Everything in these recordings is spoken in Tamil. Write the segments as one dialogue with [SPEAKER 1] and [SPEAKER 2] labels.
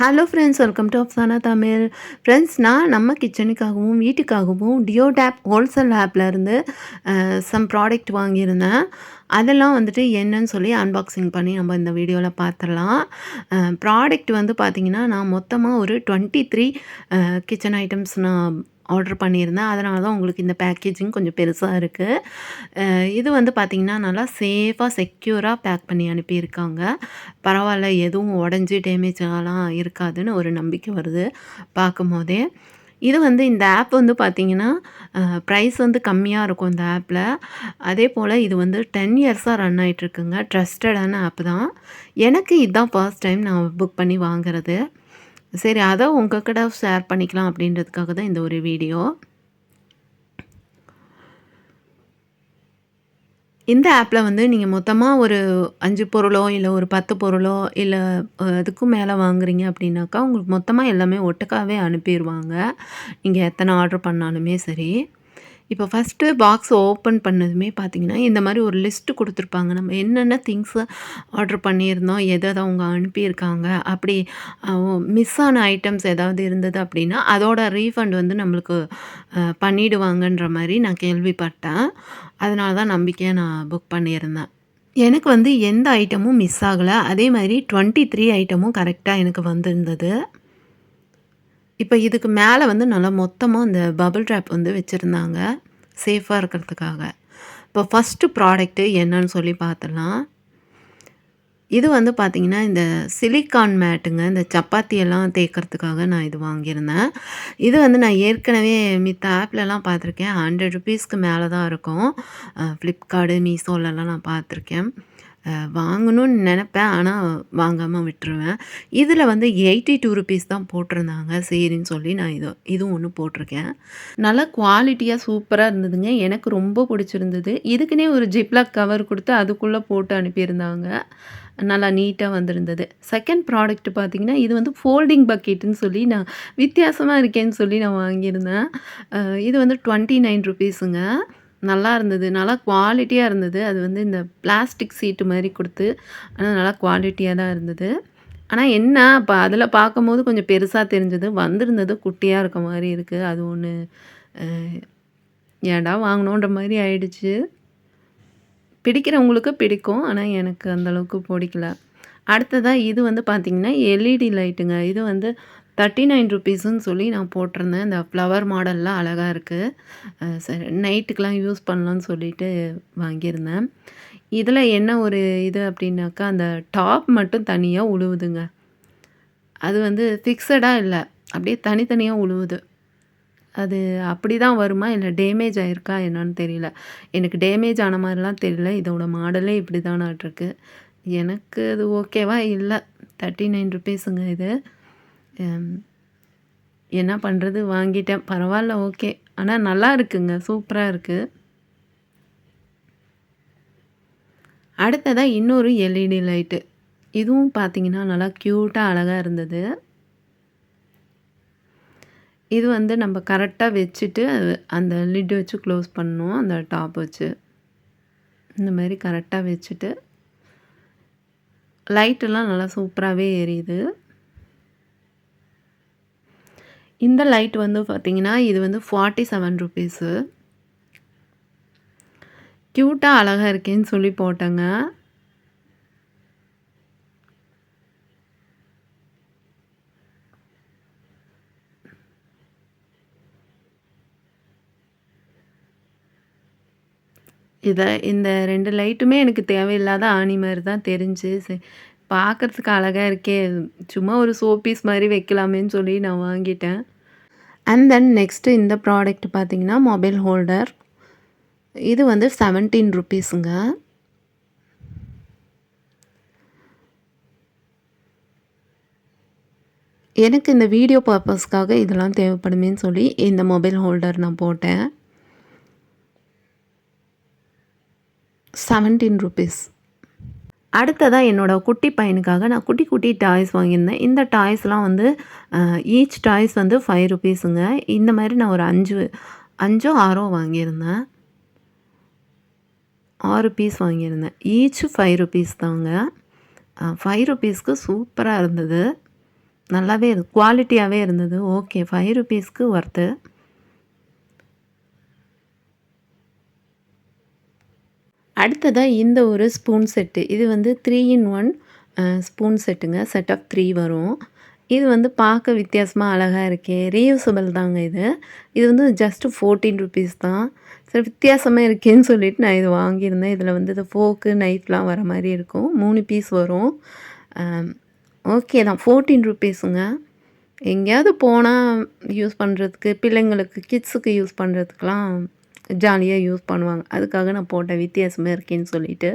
[SPEAKER 1] Hello friends, welcome to Afsana Tamil. Friends, நான் நம்ம கிச்சனுக்காகவும் வீட்டுக்காகவும் டியோடேப் ஹோல்சேல் ஆப்லேருந்து சம் ப்ராடக்ட் வாங்கியிருந்தேன். அதெல்லாம் வந்துட்டு என்னன்னு சொல்லி அன்பாக்சிங் பண்ணி நம்ம இந்த வீடியோவில் பார்த்துடலாம். ப்ராடக்ட் வந்து பார்த்திங்கன்னா, நான் மொத்தமாக ஒரு 23 கிச்சன் ஐட்டம்ஸ் நான் ஆர்டர் பண்ணியிருந்தேன். அதனால தான் உங்களுக்கு இந்த பேக்கேஜிங் கொஞ்சம் பெருசாக இருக்குது. இது வந்து பார்த்திங்கன்னா, நல்லா சேஃபாக செக்யூராக பேக் பண்ணி அனுப்பியிருக்காங்க. பரவாயில்ல, எதுவும் உடஞ்சி டேமேஜாலாம் இருக்காதுன்னு ஒரு நம்பிக்கை வருது பார்க்கும்போதே. இது வந்து இந்த ஆப் வந்து பார்த்திங்கன்னா, ப்ரைஸ் வந்து கம்மியாக இருக்கும் இந்த ஆப்பில். அதே போல் இது வந்து 10 இயர்ஸாக ரன் ஆகிட்டுருக்குங்க. ட்ரஸ்டடான ஆப் தான். எனக்கு இதுதான் ஃபர்ஸ்ட் டைம் நான் புக் பண்ணி வாங்குறது. சரி, அதை உங்கள் கிட்ட ஷேர் பண்ணிக்கலாம் அப்படின்றதுக்காக தான் இந்த ஒரு வீடியோ. இந்த ஆப்பில் வந்து நீங்கள் மொத்தமாக ஒரு 5 பொருளோ இல்லை ஒரு 10 பொருளோ இல்லை அதுக்கும் மேலே வாங்குறீங்க அப்படின்னாக்கா, உங்களுக்கு மொத்தமாக எல்லாமே ஒட்டுக்காவே அனுப்பிடுவாங்க. நீங்கள் எத்தனை ஆர்டர் பண்ணாலுமே சரி. இப்போ ஃபஸ்ட்டு பாக்ஸ் ஓப்பன் பண்ணதுமே பார்த்தீங்கன்னா, இந்த மாதிரி ஒரு லிஸ்ட்டு கொடுத்துருப்பாங்க. நம்ம என்னென்ன திங்ஸு ஆர்டர் பண்ணியிருந்தோம், எதை அவங்க அனுப்பியிருக்காங்க, அப்படி மிஸ் ஆன ஐட்டம்ஸ் ஏதாவது இருந்தது அப்படின்னா, அதோட ரீஃபண்ட் வந்து நம்மளுக்கு பண்ணிடுவாங்கன்ற மாதிரி நான் கேள்விப்பட்டேன். அதனால தான் நம்பிக்கையாக நான் புக் பண்ணியிருந்தேன். எனக்கு வந்து எந்த ஐட்டமும் மிஸ் ஆகலை. அதே மாதிரி 23 ஐட்டமும் கரெக்டாக எனக்கு வந்திருந்தது. இப்போ இதுக்கு மேலே வந்து நல்லா மொத்தமாக இந்த பபிள் ட்ராப் வந்து வச்சுருந்தாங்க, சேஃபாக இருக்கிறதுக்காக. இப்போ ஃபஸ்ட்டு ப்ராடக்ட்டு என்னன்னு சொல்லி பார்த்துடலாம். இது வந்து பார்த்திங்கன்னா, இந்த சிலிக்கான் மேட்டுங்க. இந்த சப்பாத்தியெல்லாம் தேய்க்கிறதுக்காக நான் இது வாங்கியிருந்தேன். இது வந்து நான் ஏற்கனவே மித்த ஆப்லலாம் பார்த்துருக்கேன். ₹100க்கு மேலே தான் இருக்கும். ஃப்ளிப்கார்டு, மீஷோலலாம் நான் பார்த்துருக்கேன். வாங்கணும்னு நினப்பேன், ஆனால் வாங்காமல் விட்டுருவேன். இதில் வந்து ₹82 தான் போட்டிருந்தாங்க. சரின்னு சொல்லி நான் இதுவும் ஒன்று போட்டிருக்கேன். நல்லா குவாலிட்டியாக சூப்பராக இருந்ததுங்க. எனக்கு ரொம்ப பிடிச்சிருந்தது. இதுக்குன்னே ஒரு ஜிப்லாக் கவர் கொடுத்து அதுக்குள்ளே போட்டு அனுப்பியிருந்தாங்க. நல்லா நீட்டாக வந்திருந்தது. செகண்ட் ப்ராடக்ட் பார்த்திங்கன்னா, இது வந்து ஃபோல்டிங் பக்கெட்டுன்னு சொல்லி நான் வித்தியாசமாக இருக்கேன்னு சொல்லி நான் வாங்கியிருந்தேன். இது வந்து ₹29ங்க. நல்லா இருந்தது. நல்லா குவாலிட்டியாக இருந்தது. அது வந்து இந்த பிளாஸ்டிக் சீட்டு மாதிரி கொடுத்து, ஆனால் நல்லா குவாலிட்டியாக தான் இருந்தது. ஆனால் என்ன, இப்போ அதில் பார்க்கும்போது கொஞ்சம் பெருசாக தெரிஞ்சது. வந்திருந்தது குட்டியாக இருக்க மாதிரி இருக்குது. அது ஒன்று ஏன்டா வாங்கினோன்ற மாதிரி ஆயிடுச்சு. பிடிக்கிறவங்களுக்கு பிடிக்கும், ஆனால் எனக்கு அந்தளவுக்கு பிடிக்கல. அடுத்ததாக இது வந்து பார்த்திங்கன்னா, எல்இடி லைட்டுங்க. இது வந்து ₹39ன்னு சொல்லி நான் போட்டிருந்தேன். இந்த ஃப்ளவர் மாடல்லாம் அழகாக இருக்குது. சரி, நைட்டுக்கெலாம் யூஸ் பண்ணலான்னு சொல்லிட்டு வாங்கியிருந்தேன். இதில் என்ன ஒரு இது அப்படின்னாக்கா, அந்த டாப் மட்டும் தனியாக உழுவுதுங்க. அது வந்து ஃபிக்ஸடாக இல்லை, அப்படியே தனித்தனியாக உழுவுது. அது அப்படி தான் வருமா, இல்லை டேமேஜ் ஆகிருக்கா என்னன்னு தெரியல. எனக்கு டேமேஜ் ஆன மாதிரிலாம் தெரியல. இதோட மாடலே இப்படி தானாட்டிருக்கு. எனக்கு அது ஓகேவா இல்லை. ₹39ங்க இது. என்ன பண்ணுறது, வாங்கிட்டேன். பரவாயில்ல, ஓகே. ஆனால் நல்லா இருக்குங்க, சூப்பராக இருக்குது. அடுத்ததாக இன்னொரு எல்இடி லைட்டு. இதுவும் பார்த்திங்கன்னா நல்லா க்யூட்டாக அழகாக இருந்தது. இது வந்து நம்ம கரெக்டாக வச்சுட்டு அந்த லிட் வச்சு க்ளோஸ் பண்ணணும். அந்த டாப் வச்சு இந்த மாதிரி கரெக்டாக வச்சுட்டு, லைட்டெல்லாம் நல்லா சூப்பராகவே எரியுது. இந்த லைட் வந்து பார்த்திங்கன்னா, இது வந்து ₹47. க்யூட்டாக அழகாக இருக்கேன்னு சொல்லி போட்டேங்க. இந்த 2 லைட்டுமே எனக்கு தேவையில்லாத ஆணி மாதிரி தான் தெரிஞ்சு, பார்க்கறதுக்கு அழகா இருக்கே! சும்மா ஒரு சோ பீஸ் மாரி வைக்கலாமேன்னு சொல்லி நான் வாங்கிட்டேன். அண்ட் தென் நெக்ஸ்ட்டு இந்த ப்ராடக்ட் பார்த்தீங்கன்னா, மொபைல் ஹோல்டர். இது வந்து ₹17ங்க. எனக்கு இந்த வீடியோ பர்ப்பஸ்க்காக இதெல்லாம் தேவைப்படுமேன்னு சொல்லி இந்த மொபைல் ஹோல்டர் நான் போட்டேன். ₹17. அடுத்ததா என்னோட குட்டி பையனுக்காக நான் குட்டி குட்டி டாய்ஸ் வாங்கியிருந்தேன். இந்த டாய்ஸ்லாம் வந்து ஈச் டாய்ஸ் வந்து ₹5ங்க. இந்த மாரி நான் ஒரு 5ஓ 6ஓ வாங்கியிருந்தேன். 6 பீஸ் வாங்கியிருந்தேன். ஈச் ₹5 தாங்க. ₹5க்கு சூப்பரா இருந்தது. நல்லாவே குவாலிட்டியாவே இருந்தது. ஓகே, ₹5க்கு ஒர்த்து. அடுத்ததா இந்த ஒரு ஸ்பூன் செட்டு. இது வந்து 3 இன் 1 ஸ்பூன் செட்டுங்க. செட் ஆஃப் 3 வரும். இது வந்து பார்க்க வித்தியாசமா அழகா இருக்கே! ரீயூசபிள் தாங்க இது. இது வந்து ஜஸ்ட் ₹14 தான். சரி, வித்தியாசமா இருக்கேன்னு சொல்லிட்டு நான் இது வாங்கியிருந்தேன். இதில் வந்து இது ஃபோர்க்கு, நைஃப்லாம் வர மாரி இருக்கும். 3 பீஸ் வரும். ஓகே தான். ₹14ங்க. எங்கேயாவது போனா யூஸ் பண்ணுறதுக்கு, பிள்ளைங்களுக்கு கிட்ஸுக்கு யூஸ் பண்ணுறதுக்குலாம் ஜாலியா யூஸ் பண்ணுவாங்க. அதுக்காக நான் போட்டேன், வித்தியாசமா இருக்கேன்னு சொல்லிட்டு.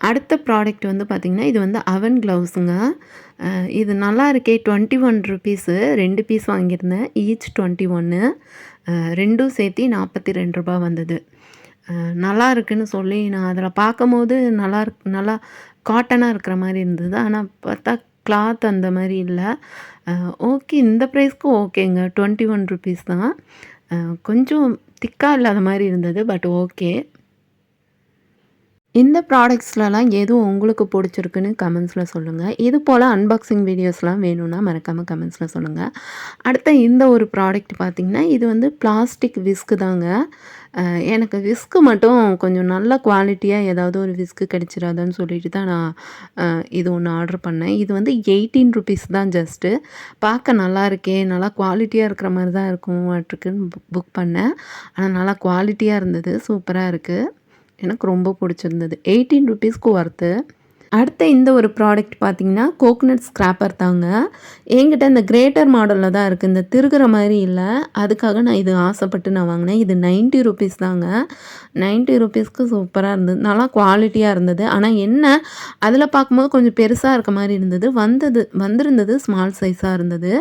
[SPEAKER 1] அடுத்த ப்ராடக்ட் வந்து பார்த்திங்கன்னா, இது வந்து அவன் க்ளவுஸுங்க. இது நல்லா இருக்கே! ₹21 2 பீஸ் வாங்கியிருந்தேன். ஈச் 21. ரெண்டும் சேர்த்தி ₹42 வந்தது. நல்லா இருக்குன்னு சொல்லி நான் அதில் பார்க்கும்போது நல்லா காட்டனாக இருக்கிற மாரி இருந்தது. ஆனா பார்த்தா கிளாத் அந்த மாரி இல்ல. ஓகே, இந்த ப்ரைஸ்க்கு ஓகேங்க. ₹21 தான். கொஞ்சம் திக்கா இல்லாத மாரி இருந்தது. But okay. இந்த ப்ராடக்ட்ஸ்லலாம் எது உங்களுக்கு பிடிச்சிருக்குன்னு கமெண்ட்ஸில் சொல்லுங்கள். இது போல் அன்பாக்சிங் வீடியோஸ்லாம் வேணும்னா மறக்காமல் கமெண்ட்ஸில் சொல்லுங்கள். அடுத்த இந்த ஒரு ப்ராடக்ட் பார்த்திங்கன்னா, இது வந்து பிளாஸ்டிக் விஸ்கு தாங்க. எனக்கு விஸ்கு மட்டும் கொஞ்சம் நல்ல குவாலிட்டியாக ஏதாவது ஒரு விஸ்கு கிடைச்சிராதான்னு சொல்லிட்டு தான் நான் இது ஒன்று ஆர்டர் பண்ணேன். இது வந்து ₹18 தான் ஜஸ்ட்டு. பார்க்க நல்லா இருக்கே! நல்லா குவாலிட்டியாக இருக்கிற மாரி தான் இருக்கும் மாட்டுருக்குன்னு புக் பண்ணேன். ஆனால் நல்லா குவாலிட்டியாக இருந்தது. சூப்பராக இருக்குது. எனக்கு ரொம்ப பிடிச்சிருந்தது. ₹18க்கு ஒர்த்து. அடுத்த இந்த ஒரு ப்ராடக்ட் பார்த்திங்கன்னா, கோகனட் ஸ்க்ராப்பர் தாங்க. என்கிட்ட இந்த கிரேட்டர் மாடலில் தான் இருக்குது. இந்த திருகுற மாதிரி இல்லை. அதுக்காக நான் இது ஆசைப்பட்டு நான் வாங்கினேன். இது ₹90 தாங்க. ₹90க்கு சூப்பராக இருந்தது. நல்லா குவாலிட்டியாக இருந்தது. ஆனால் என்ன, அதில் பார்க்கும்போது கொஞ்சம் பெருசாக இருக்க மாதிரி இருந்தது. வந்திருந்தது ஸ்மால் சைஸாக இருந்தது.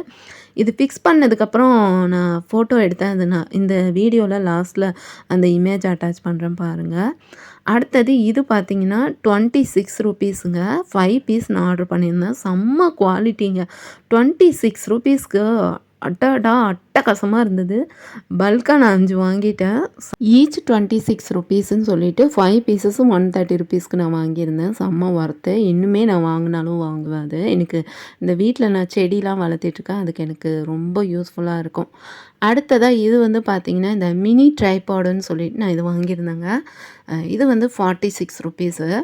[SPEAKER 1] இது ஃபிக்ஸ் பண்ணதுக்கப்புறம் நான் ஃபோட்டோ எடுத்தேன். அது நான் இந்த வீடியோவில் லாஸ்ட்டில் அந்த இமேஜ் அட்டாச் பண்ணுறேன் பாருங்கள். அடுத்தது இது பார்த்திங்கன்னா ₹26ங்க. 5 பீஸ் நான் ஆர்டர் பண்ணியிருந்தேன். செம்ம குவாலிட்டிங்க. ₹26க்கு அட்டகாசமாக இருந்தது. பல்காக நான் 5 வாங்கிட்டேன். ஈச் ₹26ன்னு சொல்லிட்டு 5 பீஸஸும் ₹130க்கு நான் வாங்கியிருந்தேன். செம்ம ஒர்த்து. இன்னுமே நான் வாங்கினாலும் வாங்குவேன் அது. எனக்கு இந்த வீட்டில் நான் செடிலாம் வளர்த்திட்ருக்கேன். அதுக்கு எனக்கு ரொம்ப யூஸ்ஃபுல்லாக இருக்கும். அடுத்ததாக இது வந்து பார்த்திங்கன்னா, இந்த மினி ட்ரைபாடுன்னு சொல்லிட்டு நான் இது வாங்கியிருந்தேங்க. இது வந்து ₹46.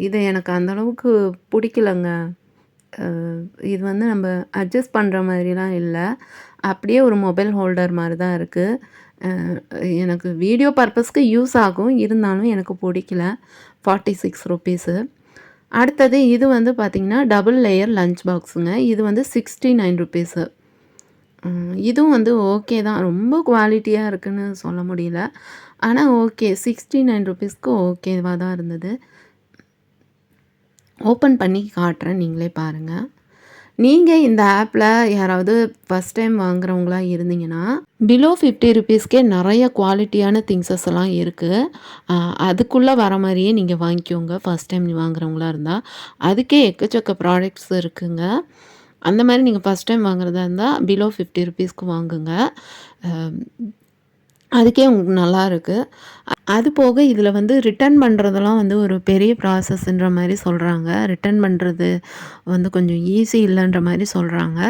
[SPEAKER 1] இது எனக்கு அந்தளவுக்கு பிடிக்கலங்க. இது வந்து நம்ம அட்ஜஸ்ட் பண்ணுற மாதிரிலாம் இல்லை. அப்படியே ஒரு மொபைல் ஹோல்டர் மாரி தான் இருக்குது. எனக்கு வீடியோ பர்பஸ்க்கு யூஸ் ஆகும். இருந்தாலும் எனக்கு பிடிக்கல. ₹46. அடுத்தது இது வந்து பார்த்திங்கன்னா, டபுள் லேயர் லஞ்ச் பாக்ஸுங்க. இது வந்து ₹69. இதுவும் வந்து ஓகே தான். ரொம்ப குவாலிட்டியாக இருக்குன்னு சொல்ல முடியல. ஆனால் ஓகே, ₹69க்கு ஓகேவா தான் இருந்தது. ஓப்பன் பண்ணி காட்டுறேன், நீங்களே பாருங்கள். நீங்கள் இந்த ஆப்பில் யாராவது ஃபஸ்ட் டைம் வாங்குறவங்களா இருந்தீங்கன்னா, பிலோ ₹50க்கே நிறைய குவாலிட்டியான திங்ஸஸ் எல்லாம் இருக்குது. அதுக்குள்ளே வர மாதிரியே நீங்கள் வாங்கிக்கோங்க. ஃபஸ்ட் டைம் வாங்குறவங்களா இருந்தால் அதுக்கே எக்கச்சக்க ப்ராடக்ட்ஸ் இருக்குங்க. அந்த மாதிரி நீங்கள் ஃபஸ்ட் டைம் வாங்குறதா இருந்தால் பிலோ ₹50க்கு வாங்குங்க. அதுக்கே உங்களுக்கு நல்லாயிருக்கு. அது போக இதில் வந்து ரிட்டர்ன் பண்ணுறதெல்லாம் வந்து ஒரு பெரிய ப்ராசஸ்ன்ற மாதிரி சொல்கிறாங்க. ரிட்டர்ன் பண்ணுறது வந்து கொஞ்சம் ஈஸி இல்லைன்ற மாதிரி சொல்கிறாங்க.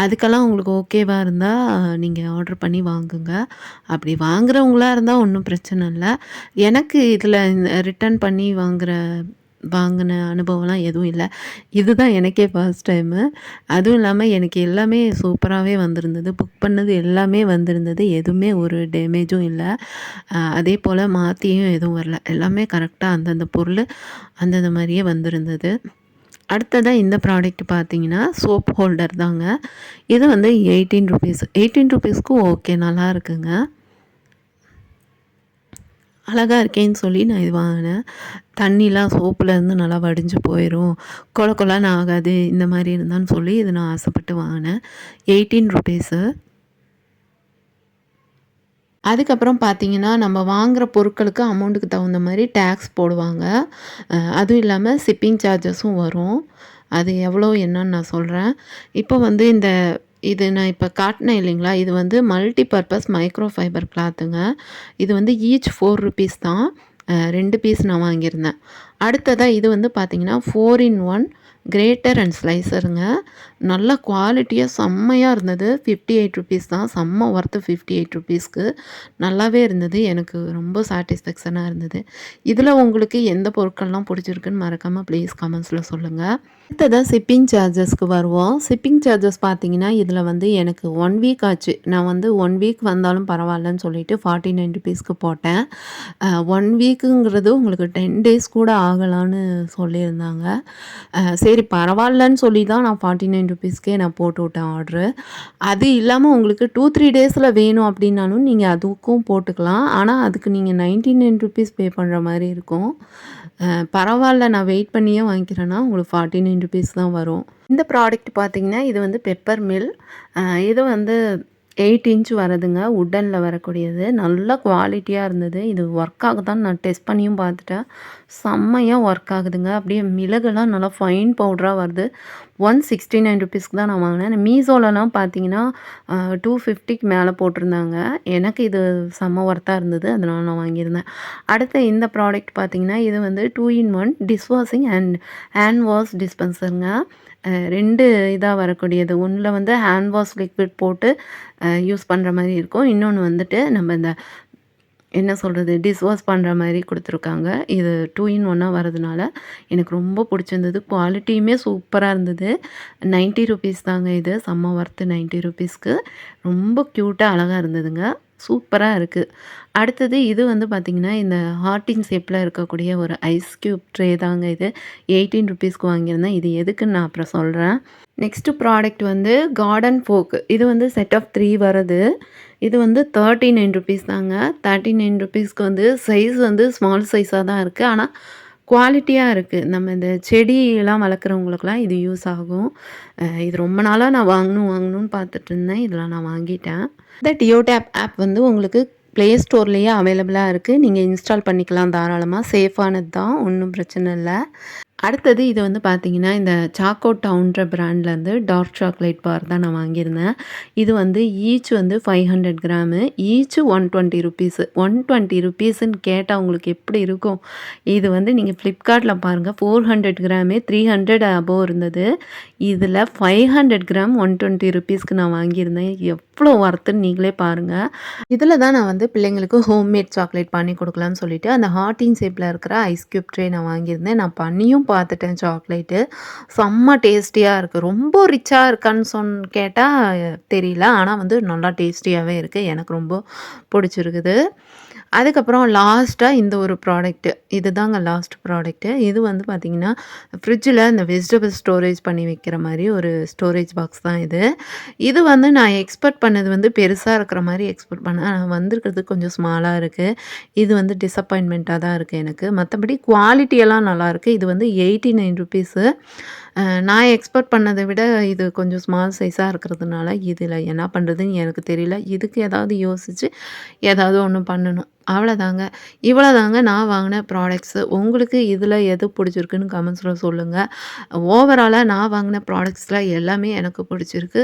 [SPEAKER 1] அதுக்கெல்லாம் உங்களுக்கு ஓகேவா இருந்தால் நீங்கள் ஆர்டர் பண்ணி வாங்குங்க. அப்படி வாங்குறவங்களா இருந்தால் ஒன்றும் பிரச்சனை இல்லை. எனக்கு இதில் இந்த ரிட்டர்ன் பண்ணி வாங்குகிற வாங்கின அனுபவம்லாம் எதுவும் இல்லை. இதுதான் எனக்கே ஃபர்ஸ்ட் டைமு. அதுவும் இல்லாமல் எனக்கு எல்லாமே சூப்பராகவே வந்திருந்தது. புக் பண்ணது எல்லாமே வந்திருந்தது. எதுவுமே ஒரு டேமேஜும் இல்லை. அதே போல் மாற்றியும் எதுவும் வரல. எல்லாமே கரெக்டாக அந்தந்த பொருள் அந்தந்த மாதிரியே வந்திருந்தது. அடுத்ததாக இந்த ப்ராடக்ட் பார்த்தீங்கன்னா சோப் ஹோல்டர் தாங்க. இது வந்து ₹18. ₹18க்கு ஓகே, நல்லா இருக்குங்க. அழகாக இருக்கேன்னு சொல்லி நான் இது வாங்கினேன். தண்ணிலாம் சோப்புலேருந்து நல்லா வடிஞ்சு போயிடும், கொல கொலன்னு ஆகாது, இந்த மாதிரி இருந்தான்னு சொல்லி இது நான் ஆசைப்பட்டு வாங்கினேன். ₹18. அதுக்கப்புறம் பார்த்தீங்கன்னா, நம்ம வாங்குகிற பொருட்களுக்கு அமௌண்ட்டுக்கு தகுந்த மாதிரி டேக்ஸ் போடுவாங்க. அதுவும் இல்லாமல் ஷிப்பிங் சார்ஜஸும் வரும். அது எவ்வளோ என்னன்னு நான் சொல்கிறேன். இப்போ வந்து இது நான் இப்போ காட்டினேன் இல்லைங்களா, இது வந்து மல்டி பர்பஸ் மைக்ரோ ஃபைபர் கிளாத்துங்க. இது வந்து ஈச் ₹4 தான். 2 பீஸ் நான் வாங்கியிருந்தேன். அடுத்ததாக இது வந்து பார்த்திங்கன்னா 4 in 1 கிரேட்டர் அண்ட் ஸ்லைசருங்க. நல்ல குவாலிட்டியாக செம்மையாக இருந்தது. ₹58 தான். செம்ம ஒர்த்து ₹58க்கு. நல்லாவே இருந்தது. எனக்கு ரொம்ப சாட்டிஸ்ஃபேக்ஷனாக இருந்தது. இதில் உங்களுக்கு எந்த பொருட்கள்லாம் பிடிச்சிருக்குன்னு மறக்காமல் ப்ளீஸ் கமெண்ட்ஸில் சொல்லுங்கள். அடுத்ததாக ஷிப்பிங் சார்ஜஸ்க்கு வருவோம். ஷிப்பிங் சார்ஜஸ் பார்த்தீங்கன்னா, இதில் வந்து எனக்கு 1 வீக் ஆச்சு. நான் வந்து 1 வீக் வந்தாலும் பரவாயில்லன்னு சொல்லிட்டு ₹49க்கு போட்டேன். 1 வீக்குங்கிறது உங்களுக்கு 10 டேஸ் கூட ஆகலான்னு சொல்லியிருந்தாங்க. சரி பரவாயில்லன்னு சொல்லி தான் நான் ₹49க்கே நான் போட்டு விட்டேன் ஆர்ட்ரு. அது இல்லாமல் உங்களுக்கு 2, 3 டேஸில் வேணும் அப்படின்னாலும் நீங்கள் அதுக்கும் போட்டுக்கலாம். ஆனால் அதுக்கு நீங்கள் ₹99 பே பண்ணுற மாதிரி இருக்கும். பரவாயில்ல, நான் வெயிட் பண்ணியே வாங்கிக்கிறேன்னா உங்களுக்கு ₹49 தான் வரும். இந்த ப்ராடக்ட் பார்த்திங்கன்னா, இது வந்து பெப்பர் மில். இது வந்து 8 இன்ச் வருதுங்க. வுட்டனில் வரக்கூடியது. நல்ல குவாலிட்டியாக இருந்தது. இது ஒர்க் ஆகுதான்னு நான் டெஸ்ட் பண்ணியும் பார்த்துட்டேன். செம்மையாக ஒர்க் ஆகுதுங்க. அப்படியே மிளகுலாம் நல்லா ஃபைன் பவுடராக வருது. ₹169க்கு தான் நான் வாங்கினேன். மீஷோலலாம் பார்த்தீங்கன்னா 250க்கு மேலே போட்டிருந்தாங்க. எனக்கு இது செம்ம ஒர்த்தாக இருந்தது. அதனால நான் வாங்கியிருந்தேன். அடுத்து இந்த ப்ராடக்ட் பார்த்திங்கன்னா, இது வந்து 2 in 1 dishwashing and hand wash டிஸ்பென்சருங்க. 2 இதாக வரக்கூடியது. ஒன்றில் வந்து ஹேண்ட் வாஷ் லிக்விட் போட்டு யூஸ் பண்ணுற மாதிரி இருக்கும். இன்னொன்று வந்துட்டு நம்ம இந்த என்ன சொல்கிறது, டிஷ் வாஷ் பண்ணுற மாதிரி கொடுத்துருக்காங்க. இது 2 in 1 வரதுனால எனக்கு ரொம்ப பிடிச்சிருந்தது. குவாலிட்டியுமே சூப்பராக இருந்தது. ₹90 தாங்க இது. செம்ம ஒர்த்து ₹90க்கு. ரொம்ப க்யூட்டாக அழகாக இருந்ததுங்க. சூப்பராக இருக்குது. அடுத்தது இது வந்து பார்த்திங்கன்னா, இந்த ஹார்ட்டின் ஷேப்பில் இருக்கக்கூடிய ஒரு ஐஸ் க்யூப் ட்ரே தாங்க இது. ₹18க்கு வாங்கியிருந்தேன். இது எதுக்குன்னு நான் அப்புறம் சொல்கிறேன். நெக்ஸ்ட்டு ப்ராடக்ட் வந்து கார்டன் ஃபோக். இது வந்து செட் ஆஃப் 3 வருது. இது வந்து ₹39 தாங்க. ₹39க்கு வந்து சைஸ் வந்து ஸ்மால் சைஸாக தான் இருக்குது. ஆனால் குவாலிட்டியாக இருக்குது. நம்ம இந்த செடியெல்லாம் வளர்க்குறவங்களுக்குலாம் இது யூஸ் ஆகும். இது ரொம்ப நாளாக நான் வாங்கணும்னு பார்த்துட்ருந்தேன். இதெல்லாம் நான் வாங்கிட்டேன். இந்த டியோடேப் ஆப் வந்து உங்களுக்கு ப்ளே ஸ்டோர்லேயே அவைலபிளாக இருக்குது. நீங்கள் இன்ஸ்டால் பண்ணிக்கலாம் தாராளமாக. சேஃபானது தான், ஒன்றும் பிரச்சனை இல்லை. அடுத்தது இது வந்து பார்த்திங்கன்னா, இந்த சாக்கோ டவுன்ற பிராண்ட்லேருந்து டார்க் சாக்லேட் பார் தான் நான் வாங்கியிருந்தேன். இது வந்து ஈச் வந்து 500 கிராமு. ஈச் ₹120. ₹120ன்னு கேட்டால் உங்களுக்கு எப்படி இருக்கும்? இது வந்து நீங்கள் ஃப்ளிப்கார்ட்டில் பாருங்கள், 400 கிராமே 300 அபோவ் இருந்தது. இதில் 500 கிராம் ₹120க்கு நான் வாங்கியிருந்தேன். எவ்வளோ ஒர்த்துன்னு நீங்களே பாருங்கள். இதில் தான் நான் வந்து பிள்ளைங்களுக்கு ஹோம்மேட் சாக்லேட் பண்ணி கொடுக்கலான்னு சொல்லிட்டு அந்த ஹார்ட்டின் ஷேப்பில் இருக்கிற ஐஸ் க்யூப் ட்ரே நான் வாங்கியிருந்தேன். நான் பண்ணியும் பார்த்துட்டேன் சாக்லேட்டு. செம்ம டேஸ்டியாக இருக்குது. ரொம்ப ரிச்சாக இருக்கான்னு கேட்டால் தெரியல. ஆனால் வந்து நல்லா டேஸ்டியாகவே இருக்குது. எனக்கு ரொம்ப பிடிச்சிருக்குது. அதுக்கப்புறம் லாஸ்ட்டாக இந்த ஒரு ப்ராடக்ட்டு. இது தாங்க லாஸ்ட் ப்ராடக்ட்டு. இது வந்து பார்த்திங்கன்னா, ஃப்ரிட்ஜில் இந்த வெஜிடபிள் ஸ்டோரேஜ் பண்ணி வைக்கிற மாதிரி ஒரு ஸ்டோரேஜ் பாக்ஸ் தான் இது. இது வந்து நான் எக்ஸ்பெக்ட் பண்ணது வந்து பெருசாக இருக்கிற மாதிரி எக்ஸ்பெக்ட் பண்ணேன். ஆனால் வந்திருக்கிறது கொஞ்சம் ஸ்மாலாக இருக்குது. இது வந்து டிசப்பாயின்மெண்ட்டாக தான் இருக்குது எனக்கு. மற்றபடி குவாலிட்டியெல்லாம் நல்லாயிருக்கு. இது வந்து ₹89. நான் எக்ஸ்பெக்ட் பண்ணதை விட இது கொஞ்சம் ஸ்மால் சைஸாக இருக்கிறதுனால இதில் என்ன பண்ணுறதுன்னு எனக்கு தெரியல. இதுக்கு ஏதாவது யோசித்து ஏதாவது ஒன்று பண்ணணும். அவ்வளோதாங்க. இவ்வளோதாங்க நான் வாங்கின ப்ராடக்ட்ஸு. உங்களுக்கு இதில் எது பிடிச்சிருக்குன்னு கமெண்ட்ஸில் சொல்லுங்கள். ஓவராலாக நான் வாங்கின ப்ராடக்ட்ஸில் எல்லாமே எனக்கு பிடிச்சிருக்கு.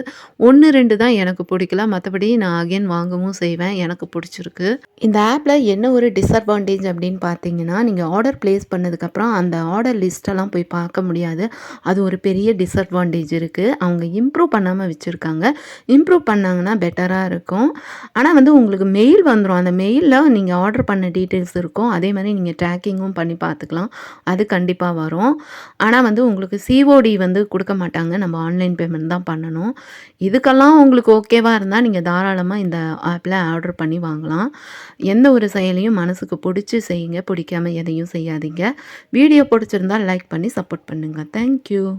[SPEAKER 1] 1, 2 தான் எனக்கு பிடிக்கல. மற்றபடி நான் அகைன் வாங்கவும் செய்வேன். எனக்கு பிடிச்சிருக்கு. இந்த ஆப்பில் என்ன ஒரு டிஸ்அட்வான்டேஜ் அப்படின்னு பார்த்தீங்கன்னா, நீங்கள் ஆர்டர் ப்ளேஸ் பண்ணதுக்கப்புறம் அந்த ஆர்டர் லிஸ்ட்டெல்லாம் போய் பார்க்க முடியாது. அது ஒரு பெரிய டிஸ்அட்வான்டேஜ் இருக்கு. அவங்க இம்ப்ரூவ் பண்ணாம வச்சிருக்காங்க. இம்ப்ரூவ் பண்ணாங்கன்னா பெட்டரா இருக்கும். ஆனா வந்து உங்களுக்கு மெயில் வந்துரும். அந்த மெயில்ல நீங்க ஆர்டர் பண்ண டீட்டெயில்ஸ் இருக்கும். அதே மாரி நீங்க ட்ராக்கிங்கும் பண்ணி பார்த்துக்கலாம். அது கண்டிப்பா வரும். ஆனா வந்து உங்களுக்கு சிஓடி வந்து குடுக்க மாட்டாங்க. நம்ம ஆன்லைன் பேமெண்ட் தான் பண்ணணும். இதுக்கெல்லாம் உங்களுக்கு ஓகேவா இருந்தா, நீங்க தாராளமா இந்த ஆப்ல ஆர்டர் பண்ணி வாங்கலாம். எந்த ஒரு செயலையும் மனசுக்கு புடிச்சு செய்யுங்க. பிடிக்காம எதையும் செய்யாதீங்க. வீடியோ பிடிச்சிருந்தா லைக் பண்ணி சப்போர்ட் பண்ணுங்க. Thank you.